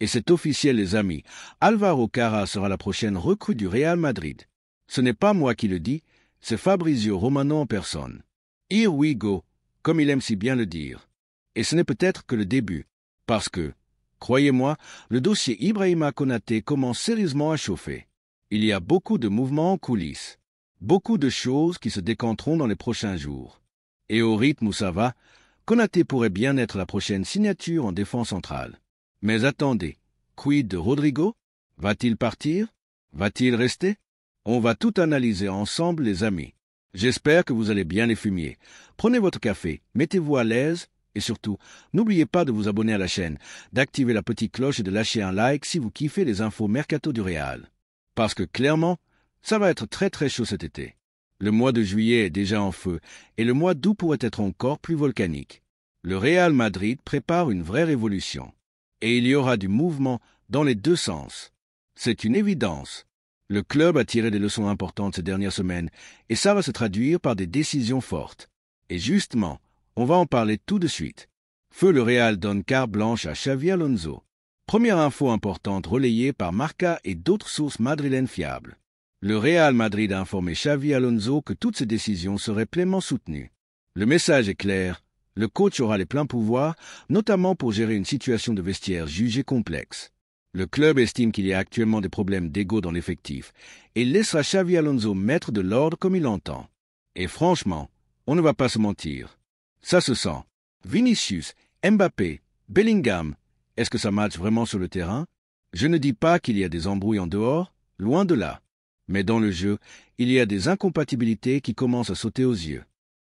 Et c'est officiel, les amis, Álvaro Carrà sera la prochaine recrue du Real Madrid. Ce n'est pas moi qui le dis, c'est Fabrizio Romano en personne. Here we go, comme il aime si bien le dire. Et ce n'est peut-être que le début, parce que, croyez-moi, le dossier Ibrahima Konaté commence sérieusement à chauffer. Il y a beaucoup de mouvements en coulisses, beaucoup de choses qui se décanteront dans les prochains jours. Et au rythme où ça va, Konaté pourrait bien être la prochaine signature en défense centrale. Mais attendez, quid de Rodrigo? Va-t-il partir? Va-t-il rester? On va tout analyser ensemble, les amis. J'espère que vous allez bien les fumier. Prenez votre café, mettez-vous à l'aise, et surtout, n'oubliez pas de vous abonner à la chaîne, d'activer la petite cloche et de lâcher un like si vous kiffez les infos mercato du Real. Parce que clairement, ça va être très très chaud cet été. Le mois de juillet est déjà en feu, et le mois d'août pourrait être encore plus volcanique. Le Real Madrid prépare une vraie révolution. Et il y aura du mouvement dans les deux sens. C'est une évidence. Le club a tiré des leçons importantes ces dernières semaines, et ça va se traduire par des décisions fortes. Et justement, on va en parler tout de suite. Feu le Real donne carte blanche à Xavi Alonso. Première info importante relayée par Marca et d'autres sources madrilènes fiables. Le Real Madrid a informé Xavi Alonso que toutes ses décisions seraient pleinement soutenues. Le message est clair. Le coach aura les pleins pouvoirs, notamment pour gérer une situation de vestiaire jugée complexe. Le club estime qu'il y a actuellement des problèmes d'ego dans l'effectif et laissera Xavi Alonso mettre de l'ordre comme il l'entend. Et franchement, on ne va pas se mentir. Ça se sent. Vinicius, Mbappé, Bellingham, est-ce que ça match vraiment sur le terrain? Je ne dis pas qu'il y a des embrouilles en dehors, loin de là. Mais dans le jeu, il y a des incompatibilités qui commencent à sauter aux yeux.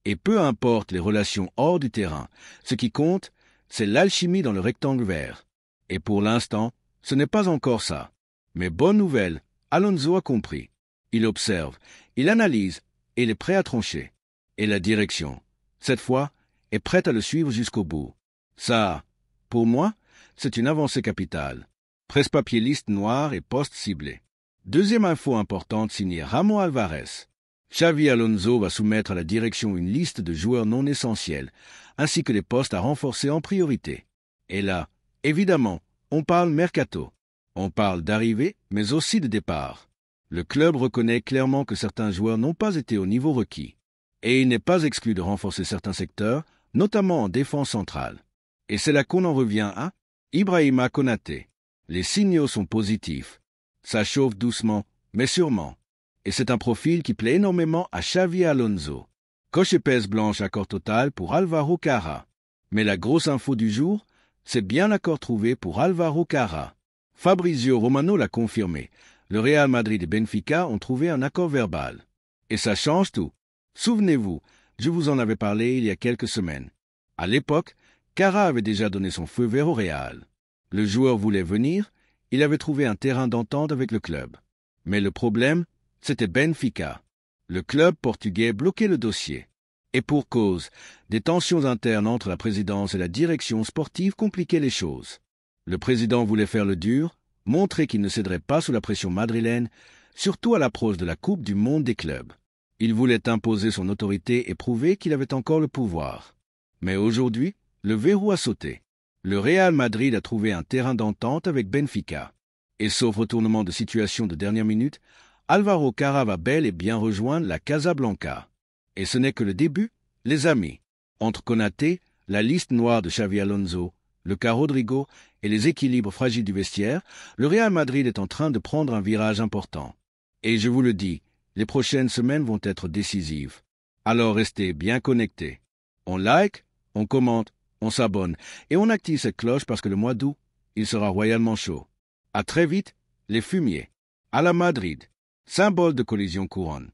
Et peu importe les relations hors du terrain, ce qui compte, c'est l'alchimie dans le rectangle vert. Et pour l'instant, ce n'est pas encore ça. Mais bonne nouvelle, Alonso a compris. Il observe, il analyse, et il est prêt à trancher. Et la direction, cette fois, est prête à le suivre jusqu'au bout. Ça, pour moi, c'est une avancée capitale. Presse-papier liste noire et poste ciblé. Deuxième info importante signée Ramon Alvarez. Xavi Alonso va soumettre à la direction une liste de joueurs non essentiels, ainsi que les postes à renforcer en priorité. Et là, évidemment, on parle mercato. On parle d'arrivée, mais aussi de départ. Le club reconnaît clairement que certains joueurs n'ont pas été au niveau requis. Et il n'est pas exclu de renforcer certains secteurs, notamment en défense centrale. Et c'est là qu'on en revient à Ibrahima Konaté. Les signaux sont positifs. Ça chauffe doucement, mais sûrement. Et c'est un profil qui plaît énormément à Xavi Alonso. Coche épaisse blanche, accord total pour Álvaro Carrà. Mais la grosse info du jour, c'est bien l'accord trouvé pour Álvaro Carrà. Fabrizio Romano l'a confirmé. Le Real Madrid et Benfica ont trouvé un accord verbal. Et ça change tout. Souvenez-vous, je vous en avais parlé il y a quelques semaines. À l'époque, Carrà avait déjà donné son feu vert au Real. Le joueur voulait venir, il avait trouvé un terrain d'entente avec le club. Mais le problème, c'était Benfica. Le club portugais bloquait le dossier. Et pour cause, des tensions internes entre la présidence et la direction sportive compliquaient les choses. Le président voulait faire le dur, montrer qu'il ne céderait pas sous la pression madrilène, surtout à l'approche de la Coupe du Monde des clubs. Il voulait imposer son autorité et prouver qu'il avait encore le pouvoir. Mais aujourd'hui, le verrou a sauté. Le Real Madrid a trouvé un terrain d'entente avec Benfica. Et sauf retournement de situation de dernière minute, Álvaro Carrà va bel et bien rejoindre la Casablanca. Et ce n'est que le début, les amis. Entre Konaté, la liste noire de Xavi Alonso, le cas Rodrigo et les équilibres fragiles du vestiaire, le Real Madrid est en train de prendre un virage important. Et je vous le dis, les prochaines semaines vont être décisives. Alors restez bien connectés. On like, on commente, on s'abonne et on active cette cloche parce que le mois d'août, il sera royalement chaud. À très vite, les fumiers. À la Madrid. Symbole de collision couronne.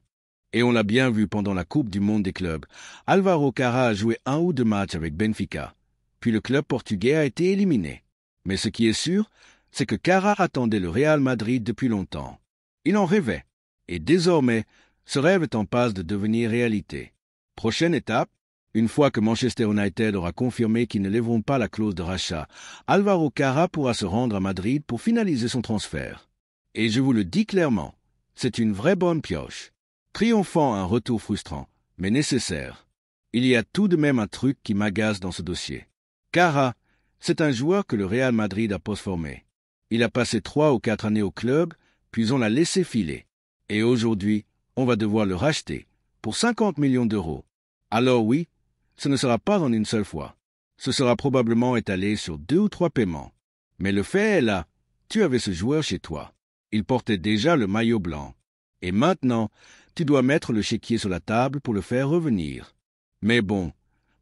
Et on l'a bien vu pendant la Coupe du Monde des clubs. Álvaro Carrà a joué 1 ou 2 matchs avec Benfica. Puis le club portugais a été éliminé. Mais ce qui est sûr, c'est que Carrà attendait le Real Madrid depuis longtemps. Il en rêvait. Et désormais, ce rêve est en passe de devenir réalité. Prochaine étape, une fois que Manchester United aura confirmé qu'ils ne lèveront pas la clause de rachat, Álvaro Carrà pourra se rendre à Madrid pour finaliser son transfert. Et je vous le dis clairement, c'est une vraie bonne pioche. Triomphant un retour frustrant, mais nécessaire. Il y a tout de même un truc qui m'agace dans ce dossier. Carrà, c'est un joueur que le Real Madrid a postformé. Il a passé 3 ou 4 années au club, puis on l'a laissé filer. Et aujourd'hui, on va devoir le racheter pour 50 millions d'euros. Alors oui, ce ne sera pas en une seule fois. Ce sera probablement étalé sur 2 ou 3 paiements. Mais le fait est là, tu avais ce joueur chez toi. Il portait déjà le maillot blanc. Et maintenant, tu dois mettre le chéquier sur la table pour le faire revenir. Mais bon,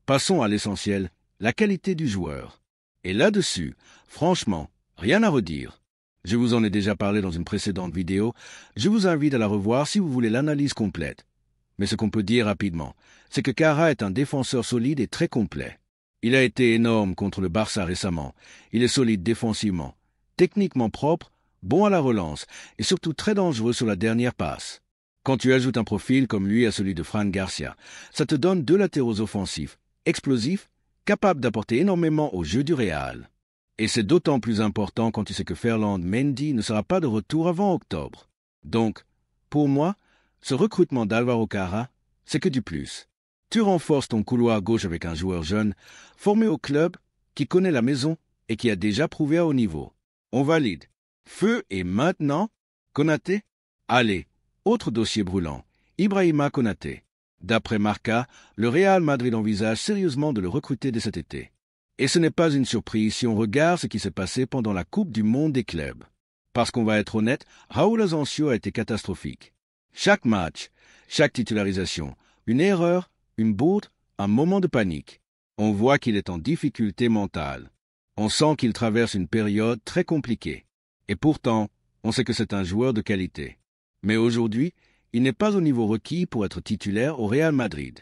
passons à l'essentiel, la qualité du joueur. Et là-dessus, franchement, rien à redire. Je vous en ai déjà parlé dans une précédente vidéo, je vous invite à la revoir si vous voulez l'analyse complète. Mais ce qu'on peut dire rapidement, c'est que Kara est un défenseur solide et très complet. Il a été énorme contre le Barça récemment, il est solide défensivement, techniquement propre, bon à la relance et surtout très dangereux sur la dernière passe. Quand tu ajoutes un profil comme lui à celui de Fran Garcia, ça te donne 2 latéraux offensifs, explosifs, capables d'apporter énormément au jeu du Real. Et c'est d'autant plus important quand tu sais que Ferland Mendy ne sera pas de retour avant octobre. Donc, pour moi, ce recrutement d'Alvaro Kara, c'est que du plus. Tu renforces ton couloir gauche avec un joueur jeune, formé au club, qui connaît la maison et qui a déjà prouvé à haut niveau. On valide. Feu et maintenant, Konaté? Allez, autre dossier brûlant, Ibrahima Konaté. D'après Marca, le Real Madrid envisage sérieusement de le recruter dès cet été. Et ce n'est pas une surprise si on regarde ce qui s'est passé pendant la Coupe du Monde des clubs. Parce qu'on va être honnête, Raúl Asensio a été catastrophique. Chaque match, chaque titularisation, une erreur, une bourde, un moment de panique. On voit qu'il est en difficulté mentale. On sent qu'il traverse une période très compliquée. Et pourtant, on sait que c'est un joueur de qualité. Mais aujourd'hui, il n'est pas au niveau requis pour être titulaire au Real Madrid.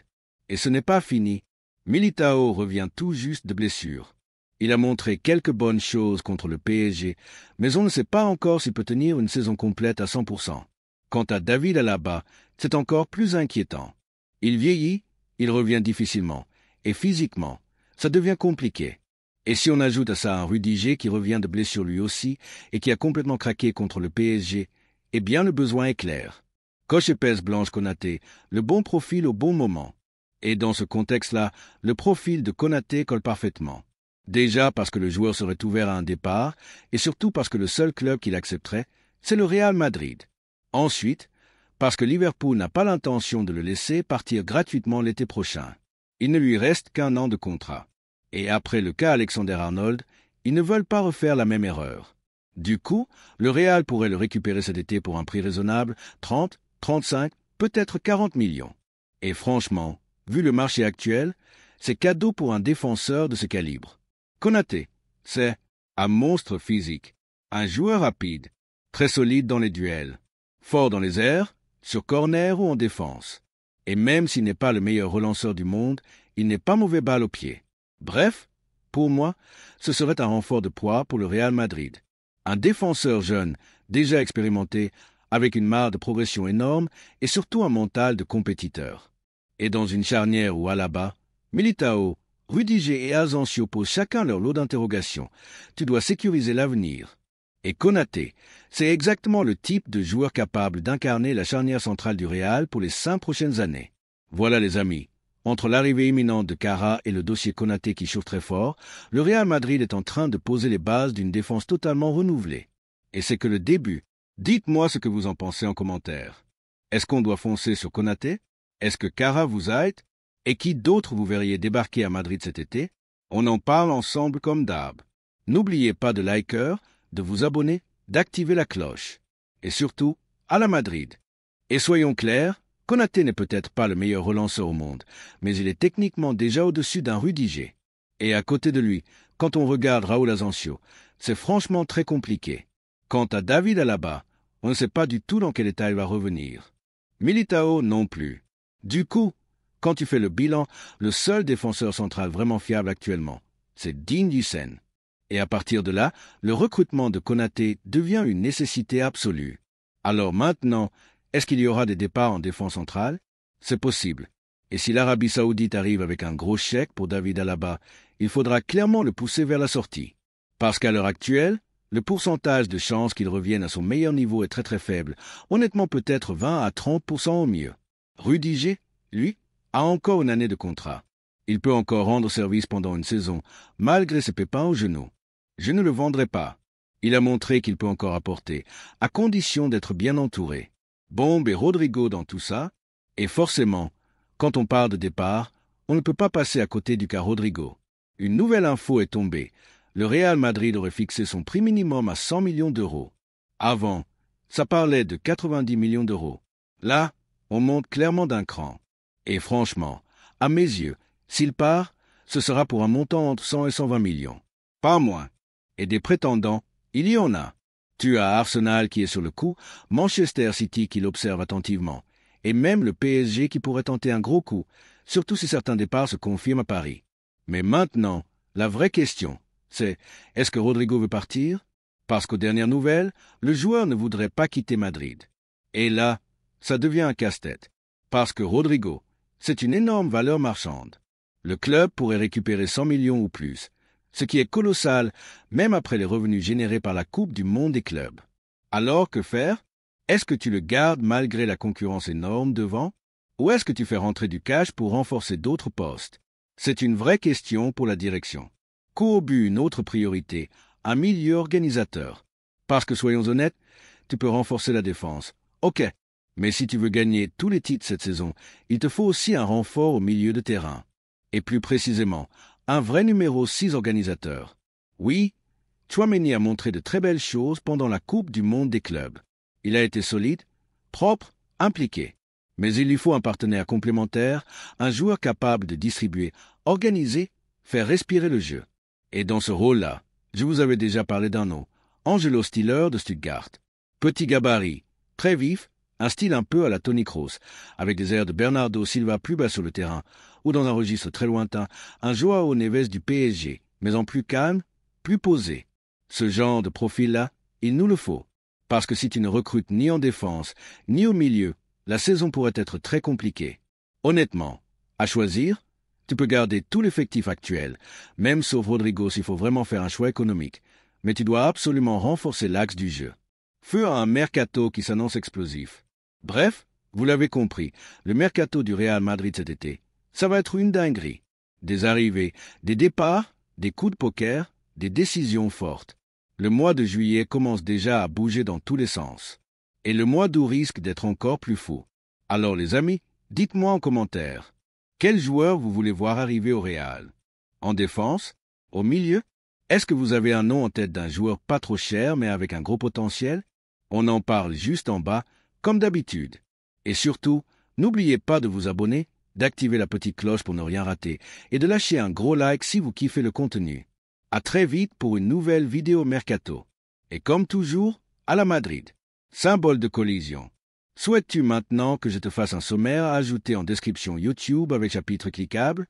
Et ce n'est pas fini. Militao revient tout juste de blessure. Il a montré quelques bonnes choses contre le PSG, mais on ne sait pas encore s'il peut tenir une saison complète à 100%. Quant à David Alaba, c'est encore plus inquiétant. Il vieillit, il revient difficilement, et physiquement, ça devient compliqué. Et si on ajoute à ça un Rudiger qui revient de blessure lui aussi, et qui a complètement craqué contre le PSG, eh bien le besoin est clair. Coche épaisse Blanche Konaté, le bon profil au bon moment. Et dans ce contexte-là, le profil de Konaté colle parfaitement. Déjà parce que le joueur serait ouvert à un départ, et surtout parce que le seul club qu'il accepterait, c'est le Real Madrid. Ensuite, parce que Liverpool n'a pas l'intention de le laisser partir gratuitement l'été prochain. Il ne lui reste qu'un an de contrat. Et après le cas Alexander-Arnold, ils ne veulent pas refaire la même erreur. Du coup, le Real pourrait le récupérer cet été pour un prix raisonnable, 30, 35, peut-être 40 millions. Et franchement, vu le marché actuel, c'est cadeau pour un défenseur de ce calibre. Konaté, c'est un monstre physique, un joueur rapide, très solide dans les duels, fort dans les airs, sur corner ou en défense. Et même s'il n'est pas le meilleur relanceur du monde, il n'est pas mauvais balle au pied. Bref, pour moi, ce serait un renfort de poids pour le Real Madrid. Un défenseur jeune, déjà expérimenté, avec une marge de progression énorme et surtout un mental de compétiteur. Et dans une charnière où Alaba, Militao, Rudiger et Asensio posent chacun leur lot d'interrogations, tu dois sécuriser l'avenir. Et Konaté, c'est exactement le type de joueur capable d'incarner la charnière centrale du Real pour les 5 prochaines années. Voilà les amis. Entre l'arrivée imminente de Kara et le dossier Konaté qui chauffe très fort, le Real Madrid est en train de poser les bases d'une défense totalement renouvelée. Et c'est que le début. Dites-moi ce que vous en pensez en commentaire. Est-ce qu'on doit foncer sur Konaté? Est-ce que Kara vous aide? Et qui d'autre vous verriez débarquer à Madrid cet été? On en parle ensemble comme d'hab. N'oubliez pas de liker, de vous abonner, d'activer la cloche. Et surtout, à la Madrid. Et soyons clairs, Konaté n'est peut-être pas le meilleur relanceur au monde, mais il est techniquement déjà au-dessus d'un Rudiger. Et à côté de lui, quand on regarde Raúl Asensio, c'est franchement très compliqué. Quant à David Alaba, on ne sait pas du tout dans quel état il va revenir. Militao non plus. Du coup, quand tu fais le bilan, le seul défenseur central vraiment fiable actuellement, c'est Dean Huijsen. Et à partir de là, le recrutement de Konaté devient une nécessité absolue. Alors maintenant, est-ce qu'il y aura des départs en défense centrale? C'est possible. Et si l'Arabie Saoudite arrive avec un gros chèque pour David Alaba, il faudra clairement le pousser vers la sortie. Parce qu'à l'heure actuelle, le pourcentage de chances qu'il revienne à son meilleur niveau est très très faible, honnêtement peut-être 20 à 30% au mieux. Rudiger, lui, a encore une année de contrat. Il peut encore rendre service pendant une saison, malgré ses pépins au genou. Je ne le vendrai pas. Il a montré qu'il peut encore apporter, à condition d'être bien entouré. Bombe et Rodrigo dans tout ça, et forcément, quand on parle de départ, on ne peut pas passer à côté du cas Rodrigo. Une nouvelle info est tombée. Le Real Madrid aurait fixé son prix minimum à 100 millions d'euros. Avant, ça parlait de 90 millions d'euros. Là, on monte clairement d'un cran. Et franchement, à mes yeux, s'il part, ce sera pour un montant entre 100 et 120 millions. Pas moins. Et des prétendants, il y en a. Tu as Arsenal qui est sur le coup, Manchester City qui l'observe attentivement, et même le PSG qui pourrait tenter un gros coup, surtout si certains départs se confirment à Paris. Mais maintenant, la vraie question, c'est est-ce que Rodrigo veut partir? Parce qu'aux dernières nouvelles, le joueur ne voudrait pas quitter Madrid. Et là, ça devient un casse-tête. Parce que Rodrigo, c'est une énorme valeur marchande. Le club pourrait récupérer 100 millions ou plus, ce qui est colossal même après les revenus générés par la Coupe du Monde des clubs. Alors que faire? Est-ce que tu le gardes malgré la concurrence énorme devant? Ou est-ce que tu fais rentrer du cash pour renforcer d'autres postes? C'est une vraie question pour la direction. Qu'au but une autre priorité, un milieu organisateur. Parce que soyons honnêtes, tu peux renforcer la défense. Ok, mais si tu veux gagner tous les titres cette saison, il te faut aussi un renfort au milieu de terrain. Et plus précisément, un vrai numéro 6 organisateur. Oui, Tchouaméni a montré de très belles choses pendant la Coupe du Monde des clubs. Il a été solide, propre, impliqué. Mais il lui faut un partenaire complémentaire, un joueur capable de distribuer, organiser, faire respirer le jeu. Et dans ce rôle-là, je vous avais déjà parlé d'un nom, Angelo Stiller de Stuttgart. Petit gabarit, très vif, un style un peu à la Toni Kroos, avec des airs de Bernardo Silva plus bas sur le terrain, ou dans un registre très lointain, un Joao Neves du PSG, mais en plus calme, plus posé. Ce genre de profil-là, il nous le faut. Parce que si tu ne recrutes ni en défense, ni au milieu, la saison pourrait être très compliquée. Honnêtement, à choisir, tu peux garder tout l'effectif actuel, même sauf Rodrigo s'il faut vraiment faire un choix économique, mais tu dois absolument renforcer l'axe du jeu. Feu à un mercato qui s'annonce explosif. Bref, vous l'avez compris, le mercato du Real Madrid cet été, ça va être une dinguerie. Des arrivées, des départs, des coups de poker, des décisions fortes. Le mois de juillet commence déjà à bouger dans tous les sens. Et le mois d'août risque d'être encore plus fou. Alors les amis, dites-moi en commentaire, quel joueur vous voulez voir arriver au Real? En défense? Au milieu? Est-ce que vous avez un nom en tête d'un joueur pas trop cher mais avec un gros potentiel? On en parle juste en bas, comme d'habitude. Et surtout, n'oubliez pas de vous abonner, d'activer la petite cloche pour ne rien rater et de lâcher un gros like si vous kiffez le contenu. À très vite pour une nouvelle vidéo mercato. Et comme toujours, à la Madrid. Symbole de collision. Souhaites-tu maintenant que je te fasse un sommaire à ajouter en description YouTube avec chapitre cliquable?